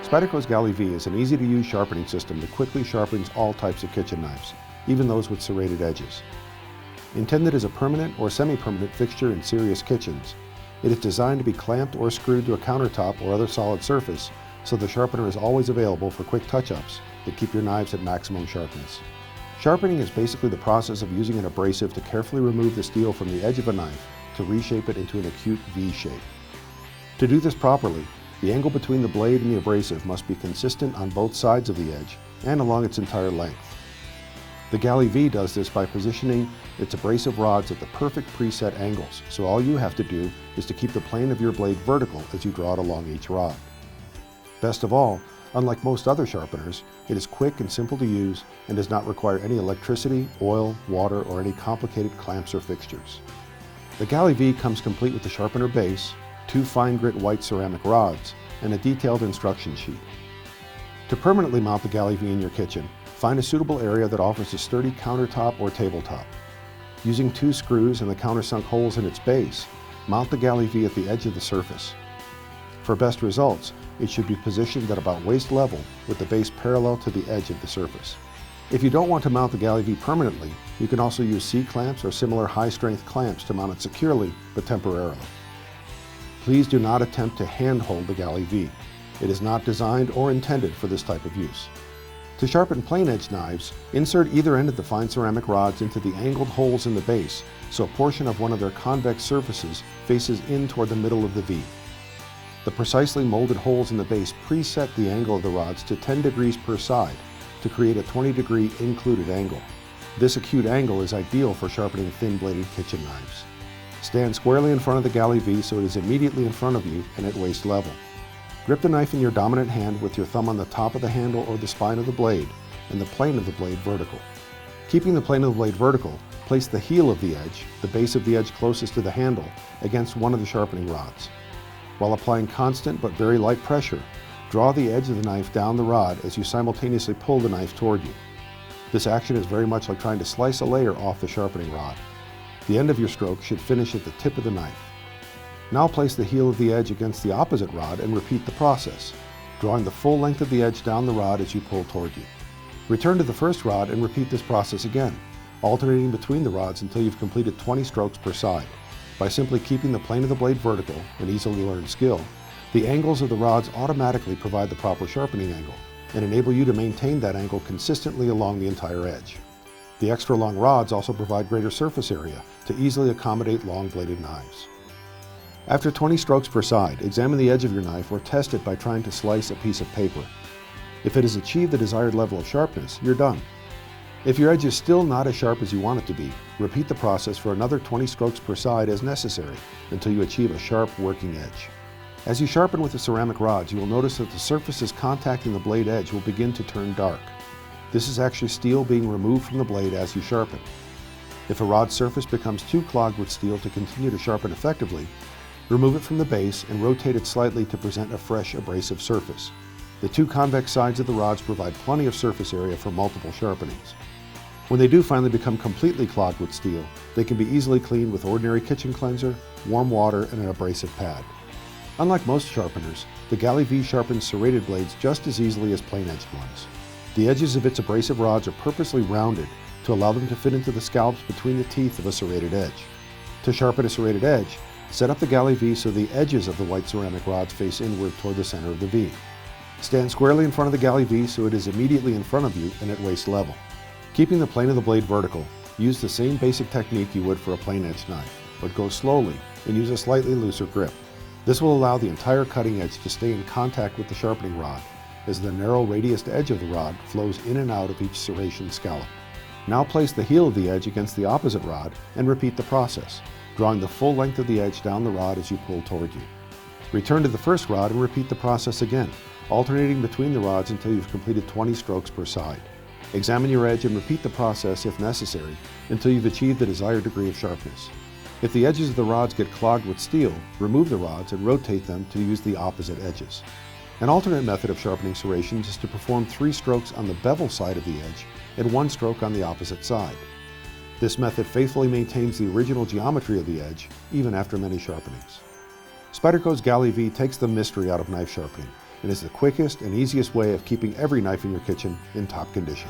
Spyderco's Galley-V is an easy-to-use sharpening system that quickly sharpens all types of kitchen knives, even those with serrated edges. Intended as a permanent or semi-permanent fixture in serious kitchens, it is designed to be clamped or screwed to a countertop or other solid surface, so the sharpener is always available for quick touch-ups that keep your knives at maximum sharpness. Sharpening is basically the process of using an abrasive to carefully remove the steel from the edge of a knife to reshape it into an acute V shape. To do this properly, the angle between the blade and the abrasive must be consistent on both sides of the edge and along its entire length. The Galley-V does this by positioning its abrasive rods at the perfect preset angles, so all you have to do is to keep the plane of your blade vertical as you draw it along each rod. Best of all, unlike most other sharpeners, it is quick and simple to use and does not require any electricity, oil, water, or any complicated clamps or fixtures. The Galley-V comes complete with the sharpener base, 2 fine grit white ceramic rods, and a detailed instruction sheet. To permanently mount the Galley-V in your kitchen, find a suitable area that offers a sturdy countertop or tabletop. Using 2 screws and the countersunk holes in its base, mount the Galley-V at the edge of the surface. For best results, it should be positioned at about waist level with the base parallel to the edge of the surface. If you don't want to mount the Galley-V permanently, you can also use C-clamps or similar high-strength clamps to mount it securely but temporarily. Please do not attempt to hand-hold the Galley-V. It is not designed or intended for this type of use. To sharpen plain-edged knives, insert either end of the fine ceramic rods into the angled holes in the base so a portion of one of their convex surfaces faces in toward the middle of the V. The precisely molded holes in the base preset the angle of the rods to 10 degrees per side to create a 20-degree included angle. This acute angle is ideal for sharpening thin-bladed kitchen knives. Stand squarely in front of the Galley-V so it is immediately in front of you and at waist level. Grip the knife in your dominant hand with your thumb on the top of the handle or the spine of the blade and the plane of the blade vertical. Keeping the plane of the blade vertical, place the heel of the edge, the base of the edge closest to the handle, against one of the sharpening rods. While applying constant but very light pressure, draw the edge of the knife down the rod as you simultaneously pull the knife toward you. This action is very much like trying to slice a layer off the sharpening rod. The end of your stroke should finish at the tip of the knife. Now place the heel of the edge against the opposite rod and repeat the process, drawing the full length of the edge down the rod as you pull toward you. Return to the first rod and repeat this process again, alternating between the rods until you've completed 20 strokes per side. By simply keeping the plane of the blade vertical, an easily learned skill, the angles of the rods automatically provide the proper sharpening angle and enable you to maintain that angle consistently along the entire edge. The extra long rods also provide greater surface area to easily accommodate long-bladed knives. After 20 strokes per side, examine the edge of your knife or test it by trying to slice a piece of paper. If it has achieved the desired level of sharpness, you're done. If your edge is still not as sharp as you want it to be, repeat the process for another 20 strokes per side as necessary until you achieve a sharp working edge. As you sharpen with the ceramic rods, you will notice that the surfaces contacting the blade edge will begin to turn dark. This is actually steel being removed from the blade as you sharpen. If a rod's surface becomes too clogged with steel to continue to sharpen effectively, remove it from the base and rotate it slightly to present a fresh abrasive surface. The 2 convex sides of the rods provide plenty of surface area for multiple sharpenings. When they do finally become completely clogged with steel, they can be easily cleaned with ordinary kitchen cleanser, warm water, and an abrasive pad. Unlike most sharpeners, the Galley-V sharpens serrated blades just as easily as plain-edged ones. The edges of its abrasive rods are purposely rounded to allow them to fit into the scallops between the teeth of a serrated edge. To sharpen a serrated edge, set up the Galley-V so the edges of the white ceramic rods face inward toward the center of the V. Stand squarely in front of the Galley-V so it is immediately in front of you and at waist level. Keeping the plane of the blade vertical, use the same basic technique you would for a plain-edged knife, but go slowly and use a slightly looser grip. This will allow the entire cutting edge to stay in contact with the sharpening rod as the narrow radiused edge of the rod flows in and out of each serration scallop. Now place the heel of the edge against the opposite rod and repeat the process, drawing the full length of the edge down the rod as you pull toward you. Return to the first rod and repeat the process again, alternating between the rods until you've completed 20 strokes per side. Examine your edge and repeat the process if necessary until you've achieved the desired degree of sharpness. If the edges of the rods get clogged with steel, remove the rods and rotate them to use the opposite edges. An alternate method of sharpening serrations is to perform 3 strokes on the bevel side of the edge and 1 stroke on the opposite side. This method faithfully maintains the original geometry of the edge, even after many sharpenings. Spyderco's Galley-V takes the mystery out of knife sharpening and is the quickest and easiest way of keeping every knife in your kitchen in top condition.